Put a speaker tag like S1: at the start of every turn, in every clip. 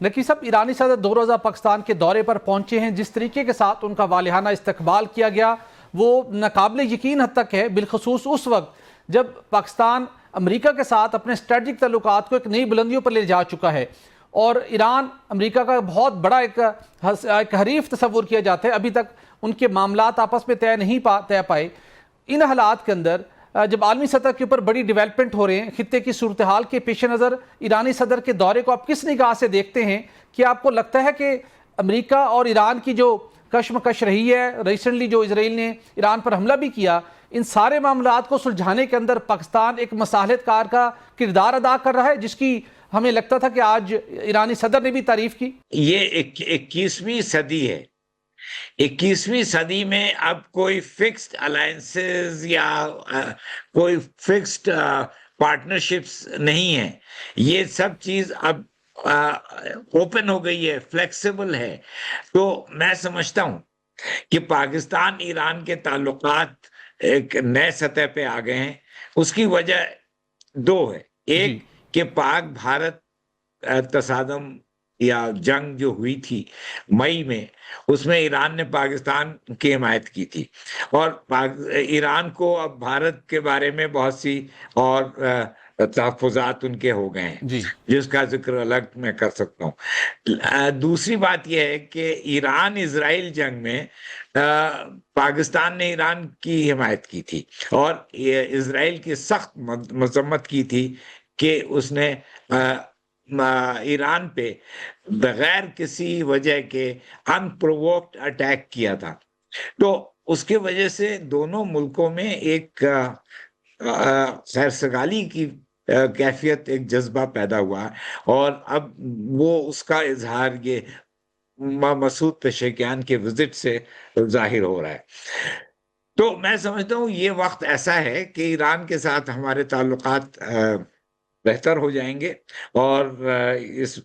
S1: نقی صاحب، ایرانی صدر 2 روزہ پاکستان کے دورے پر پہنچے ہیں. جس طریقے کے ساتھ ان کا والہانہ استقبال کیا گیا وہ ناقابل یقین حد تک ہے، بالخصوص اس وقت جب پاکستان امریکہ کے ساتھ اپنے اسٹریٹجک تعلقات کو ایک نئی بلندیوں پر لے جا چکا ہے، اور ایران امریکہ کا بہت بڑا ایک حریف تصور کیا جاتا ہے. ابھی تک ان کے معاملات آپس میں طے پائے. ان حالات کے اندر جب عالمی سطح کے اوپر بڑی ڈیولپمنٹ ہو رہے ہیں، خطے کی صورتحال کے پیش نظر ایرانی صدر کے دورے کو آپ کس نگاہ سے دیکھتے ہیں؟ کیا آپ کو لگتا ہے کہ امریکہ اور ایران کی جو کشمکش رہی ہے، ریسنٹلی جو اسرائیل نے ایران پر حملہ بھی کیا، ان سارے معاملات کو سلجھانے کے اندر پاکستان ایک مصالحت کار کا کردار ادا کر رہا ہے، جس کی ہمیں لگتا تھا کہ آج ایرانی صدر نے بھی تعریف کی؟
S2: یہ 21ویں صدی ہے. 21ویں صدی میں اب کوئی فکسڈ الائنسز یا کوئی فکسڈ پارٹنرشپس نہیں ہے. یہ سب چیز اب اوپن ہو گئی ہے، فلیکسیبل ہے. تو میں سمجھتا ہوں کہ پاکستان ایران کے تعلقات ایک نئے سطح پہ آ گئے ہیں. اس کی وجہ دو ہے. ایک کہ پاک بھارت تصادم یا جنگ جو ہوئی تھی مئی میں، اس میں ایران نے پاکستان کی حمایت کی تھی، اور ایران کو اب بھارت کے بارے میں بہت سی اور تحفظات ان کے ہو گئے ہیں، جس کا ذکر الگ میں کر سکتا ہوں. دوسری بات یہ ہے کہ ایران اسرائیل جنگ میں پاکستان نے ایران کی حمایت کی تھی اور اسرائیل کی سخت مذمت کی تھی کہ اس نے ایران پہ بغیر کسی وجہ کے ان پرووکڈ اٹیک کیا تھا. تو اس کی وجہ سے دونوں ملکوں میں ایک خیرسگالی کی کیفیت، ایک جذبہ پیدا ہوا، اور اب وہ اس کا اظہار یہ مسعود پزشکیان کے وزٹ سے ظاہر ہو رہا ہے. تو میں سمجھتا ہوں یہ وقت ایسا ہے کہ ایران کے ساتھ ہمارے تعلقات بہتر ہو جائیں گے، اور اس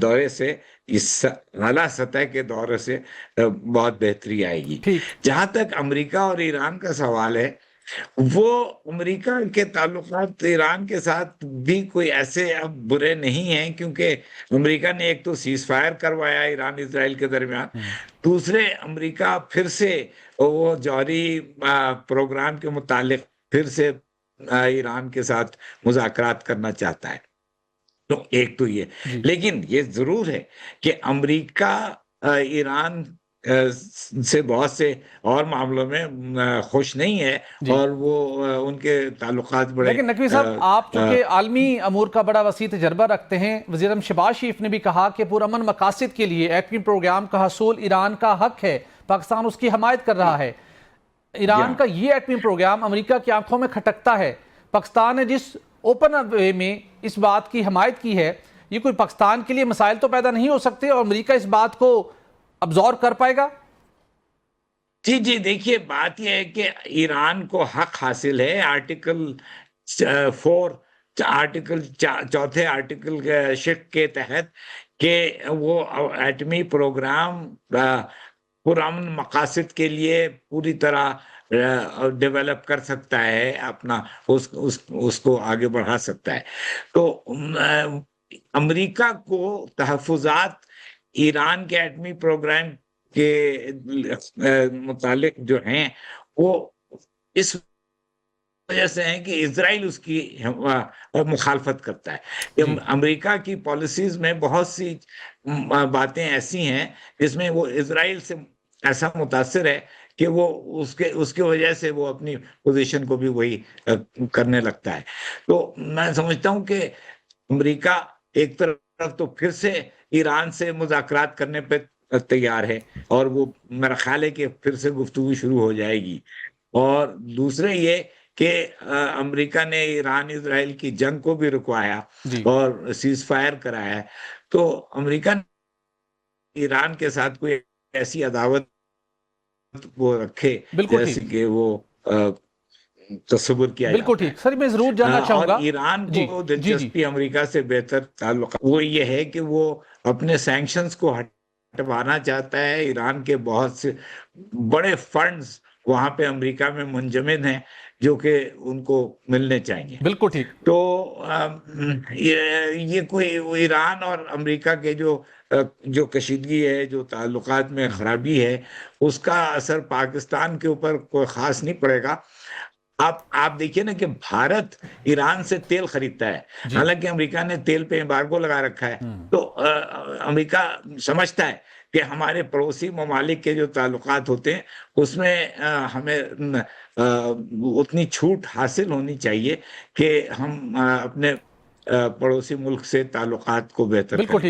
S2: دورے سے، اس اعلیٰ سطح کے دورے سے بہت بہتری آئے گی. جہاں تک امریکہ اور ایران کا سوال ہے، وہ امریکہ کے تعلقات ایران کے ساتھ بھی کوئی ایسے اب برے نہیں ہیں، کیونکہ امریکہ نے ایک تو سیز فائر کروایا ایران اسرائیل کے درمیان، دوسرے امریکہ پھر سے وہ جوہری پروگرام کے متعلق پھر سے ایران کے ساتھ مذاکرات کرنا چاہتا ہے. تو ایک تو یہ، لیکن یہ ضرور ہے کہ امریکہ ایران سے بہت سے اور معاملوں میں خوش نہیں ہے، اور وہ ان کے تعلقات بڑے.
S1: لیکن نقوی صاحب، آپ چونکہ عالمی امور کا بڑا وسیع تجربہ رکھتے ہیں، وزیر اعظم شہباز شریف نے بھی کہا کہ پرامن مقاصد کے لیے ایٹمی پروگرام کا حصول ایران کا حق ہے، پاکستان اس کی حمایت کر رہا ہے. ایران کا یہ ایٹمی پروگرام امریکہ کی آنکھوں میں کھٹکتا ہے. پاکستان نے جس اوپن وے میں اس بات کی حمایت کی ہے، یہ کوئی پاکستان کے لیے مسائل تو پیدا نہیں ہو سکتے، اور امریکہ اس بات کو ابزورب کر پائے گا؟
S2: جی دیکھیے، بات یہ ہے کہ ایران کو حق حاصل ہے آرٹیکل 4، چوتھے آرٹیکل شق کے تحت، کہ وہ ایٹمی پروگرام پرامن مقاصد کے لیے پوری طرح ڈیولپ کر سکتا ہے، اپنا اس کو آگے بڑھا سکتا ہے. تو امریکہ کو تحفظات ایران کے ایٹمی پروگرام کے متعلق جو ہیں، وہ اس وجہ سے ہیں کہ اسرائیل اس کی مخالفت کرتا ہے. امریکہ کی پالیسیز میں بہت سی باتیں ایسی ہیں جس میں وہ اسرائیل سے ایسا متاثر ہے کہ وہ اس کی وجہ سے وہ اپنی پوزیشن کو بھی وہی کرنے لگتا ہے. تو میں سمجھتا ہوں کہ امریکہ ایک طرف تو پھر سے ایران سے مذاکرات کرنے پہ تیار ہے، اور وہ میرا خیال ہے کہ پھر سے گفتگو شروع ہو جائے گی. اور دوسرے یہ کہ امریکہ نے ایران اسرائیل کی جنگ کو بھی رکوایا اور سیز فائر کرایا ہے. تو امریکہ نے ایران کے ساتھ کوئی ایسی عداوت وہ رکھے جیسے کہ وہ تصور کیا
S1: بالکل ٹھیک. سر میں ضرور جاننا چاہوں گا،
S2: اور ایران کو دلچسپی امریکہ سے بہتر تعلق وہ یہ ہے کہ وہ اپنے سینکشنز کو ہٹوانا چاہتا ہے. ایران کے بہت سے بڑے فنڈز وہاں پہ امریکہ میں منجمد ہیں جو کہ ان کو ملنے چاہیے.
S1: بالکل ٹھیک.
S2: تو یہ کوئی ایران اور امریکہ کے جو کشیدگی ہے، جو تعلقات میں خرابی ہے، اس کا اثر پاکستان کے اوپر کوئی خاص نہیں پڑے گا. آپ دیکھیے نا کہ بھارت ایران سے تیل خریدتا ہے، حالانکہ امریکہ نے تیل پہ ایمبارگو لگا رکھا ہے. تو امریکہ سمجھتا ہے کہ ہمارے پڑوسی ممالک کے جو تعلقات ہوتے ہیں اس میں ہمیں اتنی چھوٹ حاصل ہونی چاہیے کہ ہم اپنے پڑوسی ملک سے تعلقات کو بہتر
S1: بالکل
S2: کریں.
S1: ٹھیک.